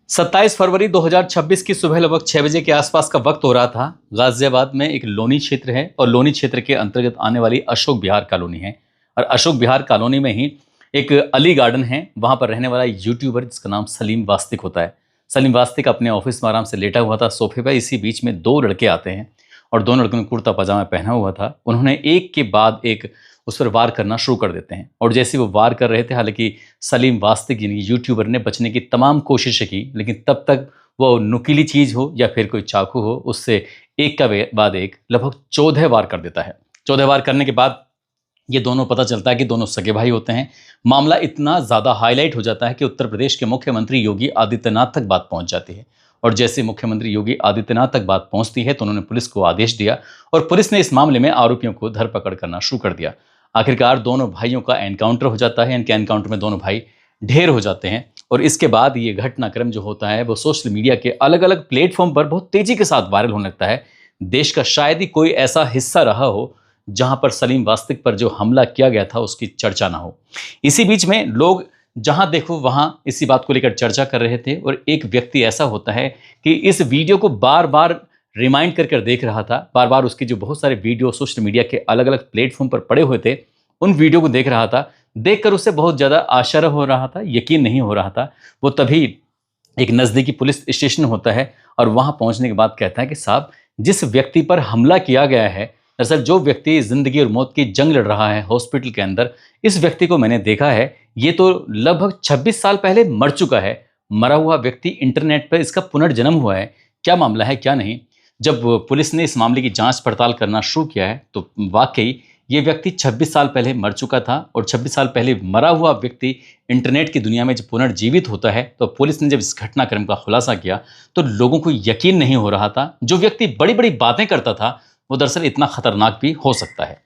27 फरवरी 2026 की सुबह लगभग 6 बजे के आसपास का वक्त हो रहा था। गाजियाबाद में एक लोनी क्षेत्र है और लोनी क्षेत्र के अंतर्गत आने वाली अशोक विहार कॉलोनी है। और अशोक विहार कॉलोनी में ही एक अली गार्डन है। वहां पर रहने वाला यूट्यूबर जिसका नाम सलीम वास्तिक होता है। सलीम वास्तिक अपने ऑफिस में आराम से लेटा हुआ था सोफे पर। इसी बीच में दो लड़के आते हैं और दोनों लड़कों ने कुर्ता पजामा पहना हुआ था। उन्होंने एक के बाद एक उस पर वार करना शुरू कर देते हैं। और जैसे वो वार कर रहे थे, हालांकि सलीम वास्तिक यानी यूट्यूबर ने बचने की तमाम कोशिशें की, लेकिन तब तक वो नुकीली चीज़ हो या फिर कोई चाकू हो, उससे एक का बाद एक लगभग 14 वार कर देता है। 14 वार करने के बाद ये दोनों, पता चलता है कि दोनों सगे भाई होते हैं। मामला इतना ज़्यादा हाईलाइट हो जाता है कि उत्तर प्रदेश के मुख्यमंत्री योगी आदित्यनाथ तक बात पहुंच जाती है। और जैसे मुख्यमंत्री योगी आदित्यनाथ तक बात पहुंचती है तो उन्होंने पुलिस को आदेश दिया और पुलिस ने इस मामले में आरोपियों को धरपकड़ करना शुरू कर दिया। आखिरकार दोनों भाइयों का एनकाउंटर हो जाता है। इनके एनकाउंटर में दोनों भाई ढेर हो जाते हैं। और इसके बाद ये घटनाक्रम जो होता है वो सोशल मीडिया के अलग अलग प्लेटफॉर्म पर बहुत तेजी के साथ वायरल होने लगता है। देश का शायद ही कोई ऐसा हिस्सा रहा हो जहां पर सलीम वास्तिक पर जो हमला किया गया था उसकी चर्चा ना हो। इसी बीच में लोग जहां देखो वहां इसी बात को लेकर चर्चा कर रहे थे। और एक व्यक्ति ऐसा होता है कि इस वीडियो को बार बार रिमाइंड कर देख रहा था। बार बार उसके जो बहुत सारे वीडियो सोशल मीडिया के अलग अलग प्लेटफॉर्म पर पड़े हुए थे, उन वीडियो को देख रहा था। देखकर उसे बहुत ज़्यादा आश्चर्य हो रहा था, यकीन नहीं हो रहा था। वो तभी एक नज़दीकी पुलिस स्टेशन होता है और वहां पहुंचने के बाद कहता है कि साहब, जिस व्यक्ति पर हमला किया गया है, दरअसल जो व्यक्ति जिंदगी और मौत की जंग लड़ रहा है हॉस्पिटल के अंदर, इस व्यक्ति को मैंने देखा है। ये तो लगभग 26 साल पहले मर चुका है। मरा हुआ व्यक्ति, इंटरनेट पर इसका पुनर्जन्म हुआ है। क्या मामला है क्या नहीं। जब पुलिस ने इस मामले की जांच पड़ताल करना शुरू किया है तो वाकई ये व्यक्ति 26 साल पहले मर चुका था। और 26 साल पहले मरा हुआ व्यक्ति इंटरनेट की दुनिया में जब पुनर्जीवित होता है तो पुलिस ने जब इस घटनाक्रम का खुलासा किया तो लोगों को यकीन नहीं हो रहा था। जो व्यक्ति बड़ी बड़ी बातें करता था वो दरअसल इतना खतरनाक भी हो सकता है।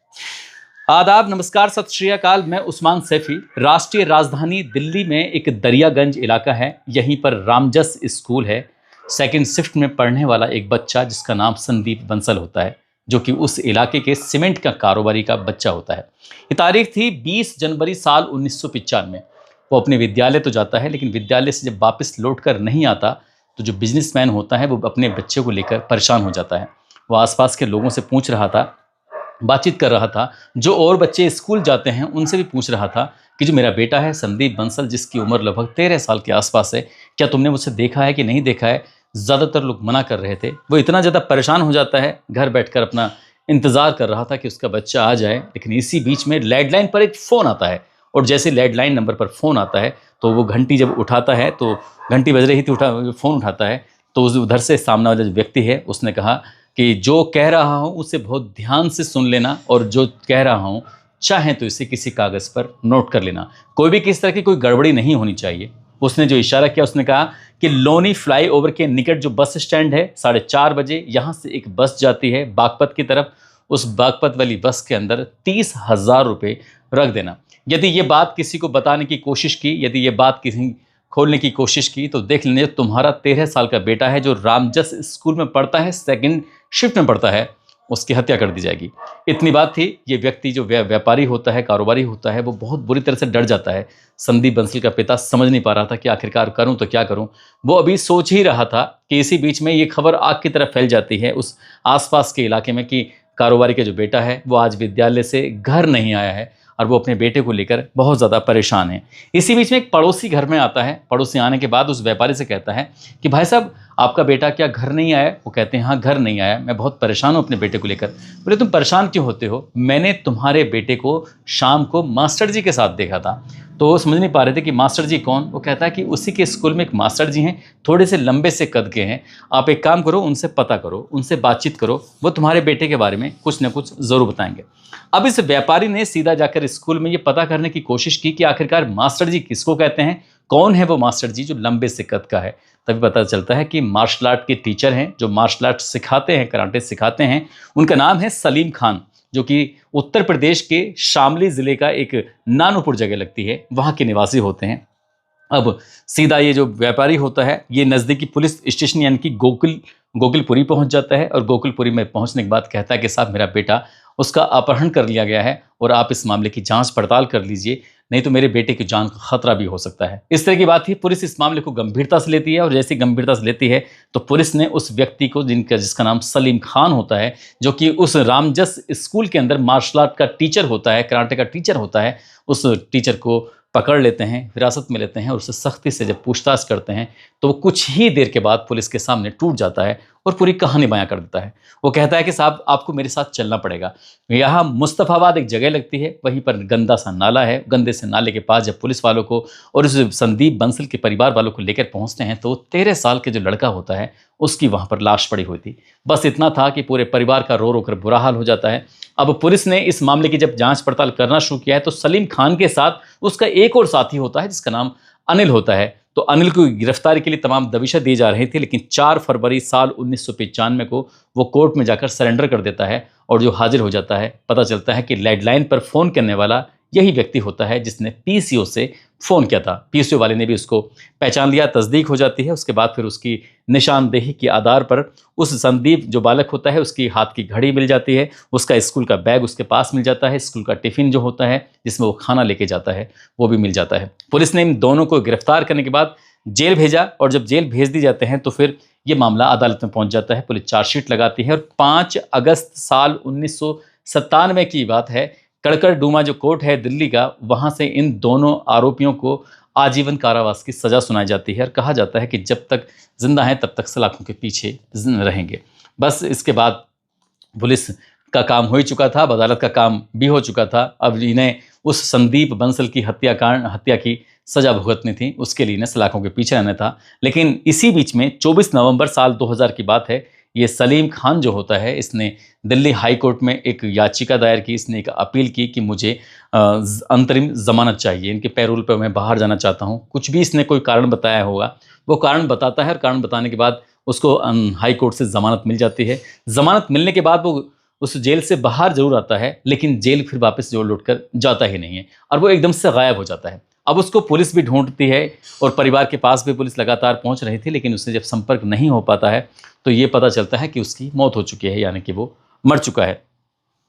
आदाब, नमस्कार, सत श्री अकाल। मैं उस्मान सैफी। राष्ट्रीय राजधानी दिल्ली में एक दरियागंज इलाका है, यहीं पर रामजस स्कूल है। सेकंड शिफ्ट में पढ़ने वाला एक बच्चा जिसका नाम संदीप बंसल होता है, जो कि उस इलाके के सीमेंट का कारोबारी का बच्चा होता है। ये तारीख थी 20 जनवरी साल 1995। वो अपने विद्यालय तो जाता है, लेकिन विद्यालय से जब वापस लौट कर नहीं आता तो जो बिजनेसमैन होता है वो अपने बच्चे को लेकर परेशान हो जाता है। वो आसपास के लोगों से पूछ रहा था, बातचीत कर रहा था। जो और बच्चे स्कूल जाते हैं उनसे भी पूछ रहा था कि जो मेरा बेटा है संदीप बंसल, जिसकी उम्र लगभग 13 साल के आसपास है, क्या तुमने मुझसे देखा है कि नहीं देखा है। ज़्यादातर लोग मना कर रहे थे। वो इतना ज़्यादा परेशान हो जाता है, घर बैठकर अपना इंतज़ार कर रहा था कि उसका बच्चा आ जाए। लेकिन इसी बीच में लैंडलाइन पर एक फ़ोन आता है और जैसे लैंडलाइन नंबर पर फ़ोन आता है तो वो घंटी जब उठाता है, तो घंटी बज रही थी, फ़ोन उठाता है तो उधर से सामने वाला जो व्यक्ति है उसने कहा कि जो कह रहा हूँ उसे बहुत ध्यान से सुन लेना और जो कह रहा हूँ चाहे तो इसे किसी कागज़ पर नोट कर लेना। कोई भी किस तरह की कोई गड़बड़ी नहीं होनी चाहिए। उसने जो इशारा किया, उसने कहा कि लोनी फ्लाईओवर के निकट जो बस स्टैंड है, 4:30 बजे यहाँ से एक बस जाती है बागपत की तरफ। उस बागपत वाली बस के अंदर 30,000 रुपये रख देना। यदि ये बात किसी को बताने की कोशिश की, यदि ये बात किसी खोलने की कोशिश की तो देख लेंगे तुम्हारा 13 साल का बेटा है जो रामजस स्कूल में पढ़ता है, सेकंड शिफ्ट में पढ़ता है, उसकी हत्या कर दी जाएगी। इतनी बात थी। ये व्यक्ति जो व्यापारी होता है, कारोबारी होता है, वो बहुत बुरी तरह से डर जाता है। संदीप बंसल का पिता समझ नहीं पा रहा था कि आखिरकार करूं तो क्या करूं। वो अभी सोच ही रहा था कि इसी बीच में ये खबर आग की तरफ फैल जाती है उस आसपास के इलाके में कि कारोबारी का जो बेटा है वो आज विद्यालय से घर नहीं आया है और वो अपने बेटे को लेकर बहुत ज़्यादा परेशान है। इसी बीच में एक पड़ोसी घर में आता है। पड़ोसी आने के बाद उस व्यापारी से कहता है कि भाई साहब, आपका बेटा क्या घर नहीं आया। वो कहते हैं हाँ, घर नहीं आया, मैं बहुत परेशान हूँ अपने बेटे को लेकर। बोले तुम परेशान क्यों होते हो, मैंने तुम्हारे बेटे को शाम को मास्टर जी के साथ देखा था। तो वो समझ नहीं पा रहे थे कि मास्टर जी कौन। वो कहता है कि उसी के स्कूल में एक मास्टर जी हैं, थोड़े से लंबे से कद के हैं। आप एक काम करो, उनसे पता करो, उनसे बातचीत करो, वो तुम्हारे बेटे के बारे में कुछ ना कुछ ज़रूर बताएंगे। अब इस व्यापारी ने सीधा जाकर स्कूल में ये पता करने की कोशिश की कि आखिरकार मास्टर जी किसको कहते हैं, कौन है वो मास्टर जी जो लंबे से कद का है। तभी पता चलता है कि मार्शल आर्ट के टीचर हैं, जो मार्शल आर्ट सिखाते हैं, कराटे सिखाते हैं। उनका नाम है सलीम खान, जो कि उत्तर प्रदेश के शामली ज़िले का एक नानूपुर जगह लगती है, वहाँ के निवासी होते हैं। अब सीधा ये जो व्यापारी होता है ये नज़दीकी पुलिस स्टेशन यानी कि गोकुलपुरी पहुंच जाता है। और गोकुलपुरी में पहुंचने के बाद कहता है कि साहब, मेरा बेटा उसका अपहरण कर लिया गया है और आप इस मामले की जांच पड़ताल कर लीजिए, नहीं तो मेरे बेटे की जान का खतरा भी हो सकता है। इस तरह की बात थी। पुलिस इस मामले को गंभीरता से लेती है और जैसी गंभीरता से लेती है तो पुलिस ने उस व्यक्ति को जिसका नाम सलीम खान होता है, जो कि उस रामजस स्कूल के अंदर मार्शल आर्ट का टीचर होता है, कराटे का टीचर होता है, उस टीचर को पकड़ लेते हैं, हिरासत में लेते हैं और उससे सख्ती से जब पूछताछ करते हैं तो वो कुछ ही देर के बाद पुलिस के सामने टूट जाता है और पूरी कहानी बयां कर देता है। वो कहता है कि साहब आपको मेरे साथ चलना पड़ेगा। यहाँ मुस्तफ़ाबाद एक जगह लगती है, वहीं पर गंदा सा नाला है। गंदे से नाले के पास जब पुलिस वालों को और उस संदीप बंसल के परिवार वालों को लेकर पहुंचते हैं तो 13 साल के जो लड़का होता है उसकी वहां पर लाश पड़ी हुई थी। बस इतना था कि पूरे परिवार का रो रो कर बुरा हाल हो जाता है। अब पुलिस ने इस मामले की जब जांच पड़ताल करना शुरू किया है तो सलीम खान के साथ उसका एक और साथी होता है जिसका नाम अनिल होता है। तो अनिल को गिरफ्तारी के लिए तमाम दबिशें दी जा रही थी, लेकिन 4 फरवरी साल 1995 को वो कोर्ट में जाकर सरेंडर कर देता है और जो हाजिर हो जाता है, पता चलता है कि लैंडलाइन पर फ़ोन करने वाला यही व्यक्ति होता है जिसने पीसीओ से फ़ोन किया था। पीसीओ वाले ने भी उसको पहचान लिया, तस्दीक हो जाती है। उसके बाद फिर उसकी निशानदेही के आधार पर उस संदीप जो बालक होता है उसकी हाथ की घड़ी मिल जाती है, उसका स्कूल का बैग उसके पास मिल जाता है, स्कूल का टिफ़िन जो होता है जिसमें वो खाना लेके जाता है वो भी मिल जाता है। पुलिस ने इन दोनों को गिरफ्तार करने के बाद जेल भेजा और जब जेल भेज दी जाते हैं तो फिर ये मामला अदालत में पहुंच जाता है। पुलिस चार्जशीट लगाती है और 5 अगस्त साल 1997 की बात है, कड़कड़ डूमा जो कोर्ट है दिल्ली का, वहां से इन दोनों आरोपियों को आजीवन कारावास की सजा सुनाई जाती है और कहा जाता है कि जब तक जिंदा हैं तब तक सलाखों के पीछे रहेंगे। बस इसके बाद पुलिस का काम हो ही चुका था, अब अदालत का काम भी हो चुका था। अब इन्हें उस संदीप बंसल की हत्या की सजा भुगतनी थी, उसके लिए इन्हें सलाखों के पीछे रहना था। लेकिन इसी बीच में 24 नवंबर साल 2000 की बात है, ये सलीम खान जो होता है इसने दिल्ली हाई कोर्ट में एक याचिका दायर की, इसने एक अपील की कि मुझे अंतरिम जमानत चाहिए, इनके पैरोल पर मैं बाहर जाना चाहता हूँ। कुछ भी इसने कोई कारण बताया होगा, वो कारण बताता है और कारण बताने के बाद उसको हाई कोर्ट से ज़मानत मिल जाती है। ज़मानत मिलने के बाद वो उस जेल से बाहर जरूर आता है, लेकिन जेल फिर वापस जोड़ लौट कर जाता ही नहीं है और वो एकदम से गायब हो जाता है। अब उसको पुलिस भी ढूंढती है और परिवार के पास भी पुलिस लगातार पहुंच रही थी, लेकिन उससे जब संपर्क नहीं हो पाता है तो ये पता चलता है कि उसकी मौत हो चुकी है, यानी कि वो मर चुका है।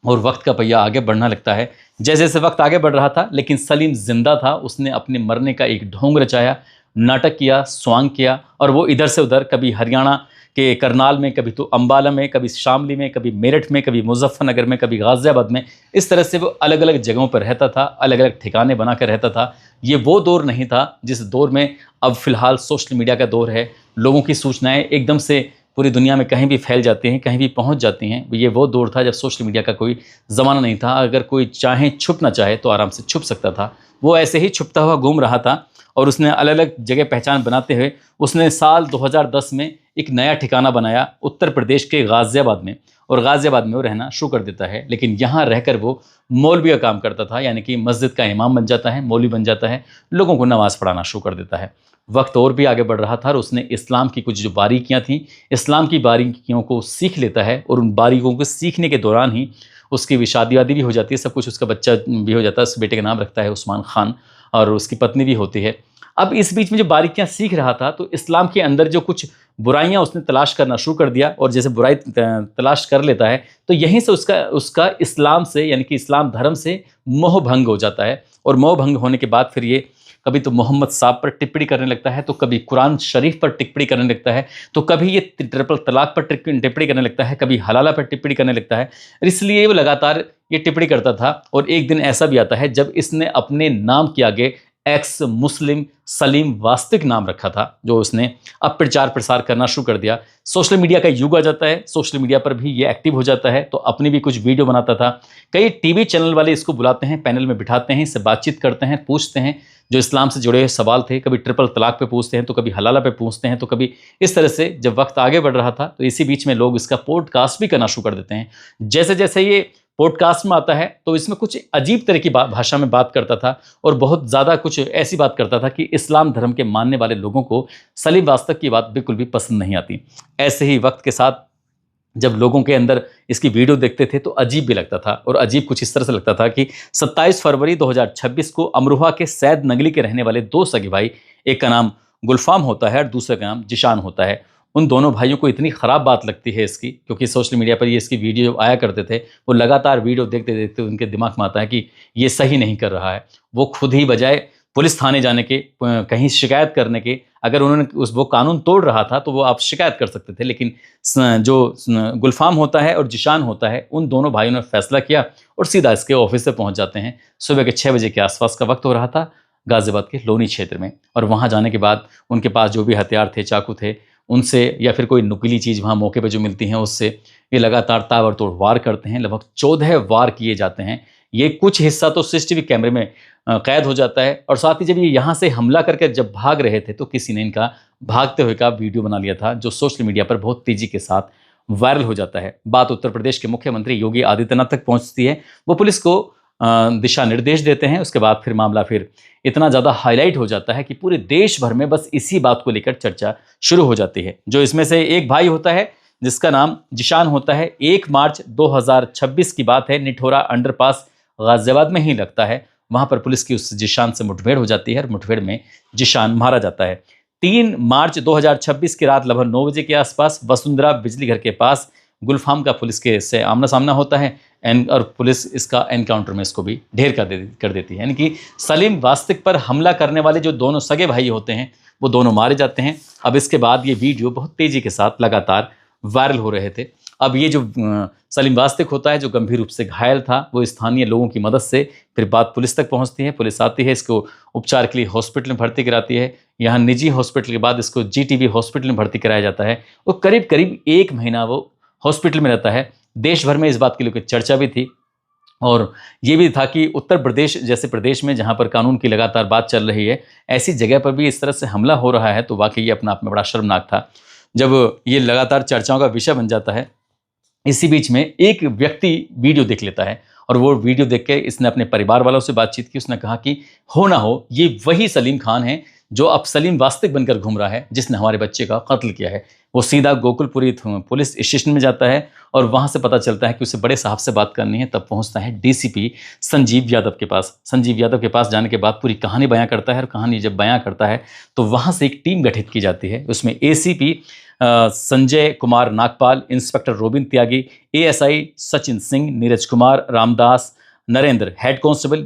और वक्त का पहिया आगे बढ़ना लगता है। जैसे जैसे वक्त आगे बढ़ रहा था लेकिन सलीम जिंदा था, उसने अपने मरने का एक ढोंग रचाया, नाटक किया, स्वांग किया और वो इधर से उधर, कभी हरियाणा के करनाल में, कभी तो अम्बाला में, कभी शामली में, कभी मेरठ में, कभी मुजफ्फरनगर में, कभी गाजियाबाद में, इस तरह से वो अलग अलग जगहों पर रहता था, अलग अलग ठिकाने बनाकर रहता था। ये वो दौर नहीं था जिस दौर में अब फिलहाल सोशल मीडिया का दौर है, लोगों की सूचनाएं एकदम से पूरी दुनिया में कहीं भी फैल जाती हैं, कहीं भी पहुंच जाती हैं। ये वो दौर था जब सोशल मीडिया का कोई ज़माना नहीं था, अगर कोई चाहे छुपना चाहे तो आराम से छुप सकता था। वो ऐसे ही छुपता हुआ घूम रहा था और उसने अलग अलग जगह पहचान बनाते हुए उसने साल 2010 में एक नया ठिकाना बनाया उत्तर प्रदेश के गाज़ियाबाद में, और गाज़ियाबाद में वो रहना शुरू कर देता है। लेकिन यहाँ रहकर वो मौलवी का काम करता था, यानी कि मस्जिद का इमाम बन जाता है, मौलवी बन जाता है, लोगों को नमाज़ पढ़ाना शुरू कर देता है। वक्त और भी आगे बढ़ रहा था और उसने इस्लाम की कुछ जो बारीकियाँ थीं, इस्लाम की बारीकियों को सीख लेता है और उन बारीकों को सीखने के दौरान ही उसकी भी शादी वादी भी हो जाती है, सब कुछ, उसका बच्चा भी हो जाता है। उस बेटे का नाम रखता है उस्मान खान और उसकी पत्नी भी होती है। अब इस बीच में जो बारीकियां सीख रहा था तो इस्लाम के अंदर जो कुछ बुराइयां उसने तलाश करना शुरू कर दिया, और जैसे बुराई तलाश कर लेता है तो यहीं से उसका इस्लाम से, यानी कि इस्लाम धर्म से मोह भंग हो जाता है। और मोह भंग होने के बाद फिर ये कभी तो मोहम्मद साहब पर टिप्पणी करने लगता है, तो कभी कुरान शरीफ पर टिप्पणी करने लगता है, तो कभी ये ट्रिपल तलाक पर टिप्पणी करने लगता है, कभी हलाला पर टिप्पणी करने लगता है। इसलिए वो लगातार ये टिप्पणी करता था। और एक दिन ऐसा भी आता है जब इसने अपने नाम के आगे एक्स मुस्लिम सलीम वास्तविक नाम रखा था, जो उसने अब प्रचार प्रसार करना शुरू कर दिया। सोशल मीडिया का युग आ जाता है, सोशल मीडिया पर भी ये एक्टिव हो जाता है, तो अपनी भी कुछ वीडियो बनाता था। कई टीवी चैनल वाले इसको बुलाते हैं, पैनल में बिठाते हैं, इससे बातचीत करते हैं, पूछते हैं जो इस्लाम से जुड़े हुए सवाल थे, कभी ट्रिपल तलाक पे पूछते हैं, तो कभी हलाला पे पूछते हैं, तो कभी इस तरह से। जब वक्त आगे बढ़ रहा था तो इसी बीच में लोग इसका पॉडकास्ट भी करना शुरू कर देते हैं। जैसे जैसे ये पॉडकास्ट में आता है तो इसमें कुछ अजीब तरह की भाषा में बात करता था और बहुत ज़्यादा कुछ ऐसी बात करता था कि इस्लाम धर्म के मानने वाले लोगों को सलीम वास्तव की बात बिल्कुल भी पसंद नहीं आती। ऐसे ही वक्त के साथ जब लोगों के अंदर इसकी वीडियो देखते थे तो अजीब भी लगता था, और अजीब कुछ इस तरह से लगता था कि 27 फरवरी 2026 को अमरोहा के सैद नगली के रहने वाले दो सगे भाई, एक का नाम गुलफाम होता है और दूसरे का नाम जिशान होता है, उन दोनों भाइयों को इतनी ख़राब बात लगती है इसकी, क्योंकि सोशल मीडिया पर ये इसकी वीडियो आया करते थे, वो लगातार वीडियो देखते देखते उनके दिमाग में आता है कि ये सही नहीं कर रहा है। वो खुद ही बजाय पुलिस थाने जाने के, कहीं शिकायत करने के, अगर उन्होंने वो कानून तोड़ रहा था तो वो आप शिकायत कर सकते थे, लेकिन जो गुलफाम होता है और जिशान होता है, उन दोनों भाइयों ने फैसला किया और सीधा इसके ऑफिस से पहुंच जाते हैं। सुबह के 6 बजे के आसपास का वक्त हो रहा था गाजियाबाद के लोनी क्षेत्र में, और वहां जाने के बाद उनके पास जो भी हथियार थे, चाकू थे, उनसे या फिर कोई नुकीली चीज़ वहाँ मौके पे जो मिलती हैं उससे ये लगातार ताबड़तोड़ वार करते हैं। लगभग 14 वार किए जाते हैं। ये कुछ हिस्सा तो सीसीटीवी कैमरे में कैद हो जाता है, और साथ ही जब ये यहाँ से हमला करके जब भाग रहे थे तो किसी ने इनका भागते हुए का वीडियो बना लिया था, जो सोशल मीडिया पर बहुत तेजी के साथ वायरल हो जाता है। बात उत्तर प्रदेश के मुख्यमंत्री योगी आदित्यनाथ तक पहुंचती है। वो पुलिस को दिशा निर्देश देते हैं। उसके बाद फिर मामला फिर इतना ज़्यादा हाईलाइट हो जाता है कि पूरे देश भर में बस इसी बात को लेकर चर्चा शुरू हो जाती है। जो इसमें से एक भाई होता है जिसका नाम जिशान होता है, 1 मार्च 2026 की बात है, निठोरा अंडरपास गाजियाबाद में ही लगता है। वहां पर पुलिस की उस जिशान से मुठभेड़ हो जाती है और मुठभेड़ में जिशान मारा जाता है। 3 मार्च 2026 की रात लगभग 9 बजे के आसपास वसुंधरा बिजली घर के पास गुलफाम का पुलिस के से आमना सामना होता है, और पुलिस इसका एनकाउंटर में इसको भी ढेर कर देती है। यानी कि सलीम वास्तिक पर हमला करने वाले जो दोनों सगे भाई होते हैं वो दोनों मारे जाते हैं। अब इसके बाद ये वीडियो बहुत तेज़ी के साथ लगातार वायरल हो रहे थे। अब ये जो सलीम वास्तिक होता है, जो गंभीर रूप से घायल था, वो स्थानीय लोगों की मदद से फिर बात पुलिस तक पहुंचती है। पुलिस आती है, इसको उपचार के लिए हॉस्पिटल में भर्ती कराती है। यहाँ निजी हॉस्पिटल के बाद इसको जीटीबी हॉस्पिटल में भर्ती कराया जाता है। वो करीब करीब 1 महीना वो हॉस्पिटल में रहता है। देश भर में इस बात की लेकर चर्चा भी थी, और ये भी था कि उत्तर प्रदेश जैसे प्रदेश में जहाँ पर कानून की लगातार बात चल रही है, ऐसी जगह पर भी इस तरह से हमला हो रहा है, तो वाकई ये अपने आप में बड़ा शर्मनाक था जब ये लगातार चर्चाओं का विषय बन जाता है। इसी बीच में एक व्यक्ति वीडियो देख लेता है, और वो वीडियो देख के इसने अपने परिवार वालों से बातचीत की। उसने कहा कि हो ना हो ये वही सलीम खान है जो अब सलीम वास्तिक बनकर घूम रहा है, जिसने हमारे बच्चे का कत्ल किया है। वो सीधा गोकुलपुरी पुलिस स्टेशन में जाता है, और वहां से पता चलता है कि उसे बड़े साहब से बात करनी है। तब पहुंचता है डीसीपी संजीव यादव के पास। संजीव यादव के पास जाने के बाद पूरी कहानी बयां करता है, और कहानी जब बयां करता है तो वहां से एक टीम गठित की जाती है। उसमें ACP Sanjay Kumar Nagpal, inspector Robin Tyagi, ASI Sachin Singh, Neeraj Kumar, Ramdas Narendra, head constable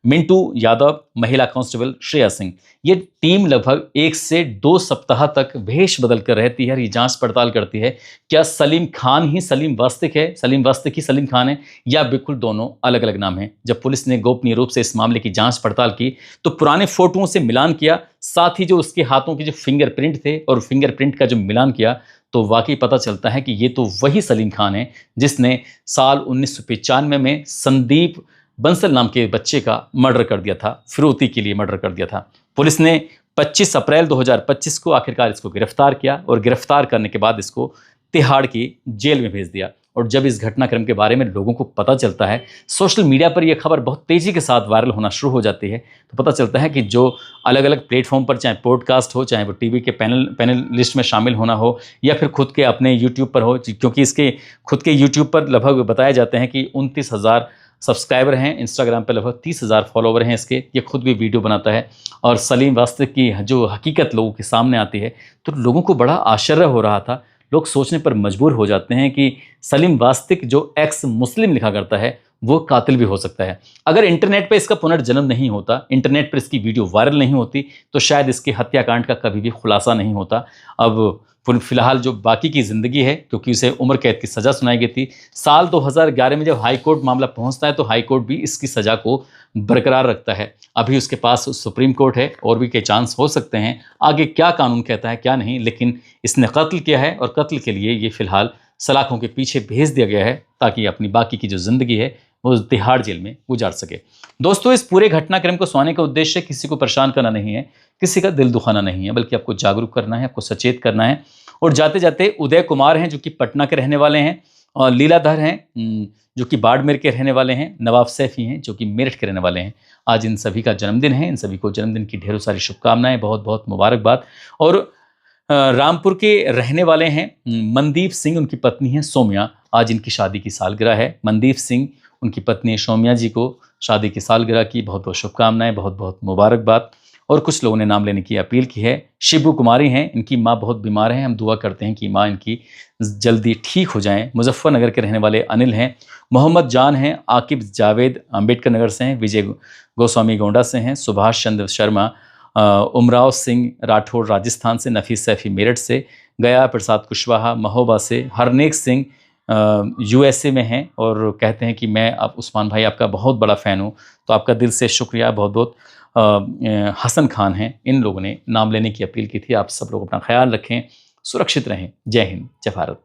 Mintu Yadav, महिला कांस्टेबल श्रेया सिंह। ये टीम लगभग 1 से 2 सप्ताह तक भेष बदल कर रहती है। ये जांच पड़ताल करती है क्या सलीम खान ही सलीम वास्तिक है, सलीम वास्तिक ही सलीम खान है, या बिल्कुल दोनों अलग अलग नाम हैं। जब पुलिस ने गोपनीय रूप से इस मामले की जांच पड़ताल की तो पुराने फोटोओं से मिलान किया, साथ ही जो उसके हाथों के जो फिंगरप्रिंट थे और फिंगरप्रिंट का जो मिलान किया, तो वाकई पता चलता है कि ये तो वही सलीम खान है जिसने साल 1995 में संदीप बंसल नाम के बच्चे का मर्डर कर दिया था, फिरौती के लिए मर्डर कर दिया था। पुलिस ने 25 अप्रैल 2025 को आखिरकार इसको गिरफ्तार किया, और गिरफ्तार करने के बाद इसको तिहाड़ की जेल में भेज दिया। और जब इस घटनाक्रम के बारे में लोगों को पता चलता है, सोशल मीडिया पर यह खबर बहुत तेज़ी के साथ वायरल होना शुरू हो जाती है, तो पता चलता है कि जो अलग अलग प्लेटफॉर्म पर, चाहे पॉडकास्ट हो, चाहे वो टीवी के पैनल लिस्ट में शामिल होना हो, या फिर खुद के अपने यूट्यूब पर हो, क्योंकि इसके खुद के यूट्यूब पर लगभग बताए जाते हैं कि 29,000 सब्सक्राइबर हैं, इंस्टाग्राम पर लगभग 30,000 फॉलोवर हैं इसके। ये खुद भी वीडियो बनाता है, और सलीम वास्तिक की जो हकीकत लोगों के सामने आती है तो लोगों को बड़ा आश्चर्य हो रहा था। लोग सोचने पर मजबूर हो जाते हैं कि सलीम वास्तिक जो एक्स मुस्लिम लिखा करता है वो कातिल भी हो सकता है। अगर इंटरनेट पर इसका पुनर्जन्म नहीं होता, इंटरनेट पर इसकी वीडियो वायरल नहीं होती, तो शायद इसके हत्याकांड का कभी भी खुलासा नहीं होता। अब फिलहाल जो बाकी की ज़िंदगी है, क्योंकि उसे उम्र कैद की सज़ा सुनाई गई थी, साल 2011 में जब हाई कोर्ट मामला पहुंचता है तो हाई कोर्ट भी इसकी सज़ा को बरकरार रखता है। अभी उसके पास सुप्रीम कोर्ट है, और भी के चांस हो सकते हैं, आगे क्या कानून कहता है क्या नहीं, लेकिन इसने कत्ल किया है, और कत्ल के लिए ये फिलहाल सलाखों के पीछे भेज दिया गया है, ताकि अपनी बाकी की जो ज़िंदगी है वो तिहाड़ जेल में गुजार सके। दोस्तों, इस पूरे घटनाक्रम को सुनाने का उद्देश्य किसी को परेशान करना नहीं है, किसी का दिल दुखाना नहीं है, बल्कि आपको जागरूक करना है, आपको सचेत करना है। और जाते जाते उदय कुमार हैं जो कि पटना के रहने वाले हैं, और लीलाधर हैं जो कि बाड़मेर के रहने वाले हैं, नवाब सैफी हैं जो कि मेरठ के रहने वाले हैं। आज इन सभी का जन्मदिन है। इन सभी को जन्मदिन की ढेरों सारी शुभकामनाएं, बहुत बहुत मुबारकबाद। और रामपुर के रहने वाले हैं मनदीप सिंह, उनकी पत्नी है सौम्या। आज इनकी शादी की सालगिरह है। मनदीप सिंह, उनकी पत्नी सौम्या जी को शादी की सालगिरह की बहुत बहुत शुभकामनाएं, बहुत बहुत मुबारकबाद। और कुछ लोगों ने नाम लेने की अपील की है। शिबू कुमारी हैं, इनकी माँ बहुत बीमार हैं, हम दुआ करते हैं कि माँ इनकी जल्दी ठीक हो जाएं। मुजफ्फरनगर के रहने वाले अनिल हैं। मोहम्मद जान हैं, आकिब जावेद अम्बेडकर नगर से हैं, विजय गोस्वामी गोंडा से हैं, सुभाष चंद्र शर्मा उमराव सिंह राठौड़ राजस्थान से, नफीस सैफी मेरठ से, गया प्रसाद कुशवाहा महोबा से, हरनेक सिंह यूएसए में हैं और कहते हैं कि मैं आप उस्मान भाई आपका बहुत बड़ा फ़ैन हूँ, तो आपका दिल से शुक्रिया बहुत बहुत। हसन खान हैं, इन लोगों ने नाम लेने की अपील की थी। आप सब लोग अपना ख्याल रखें, सुरक्षित रहें। जय हिंद, जय भारत।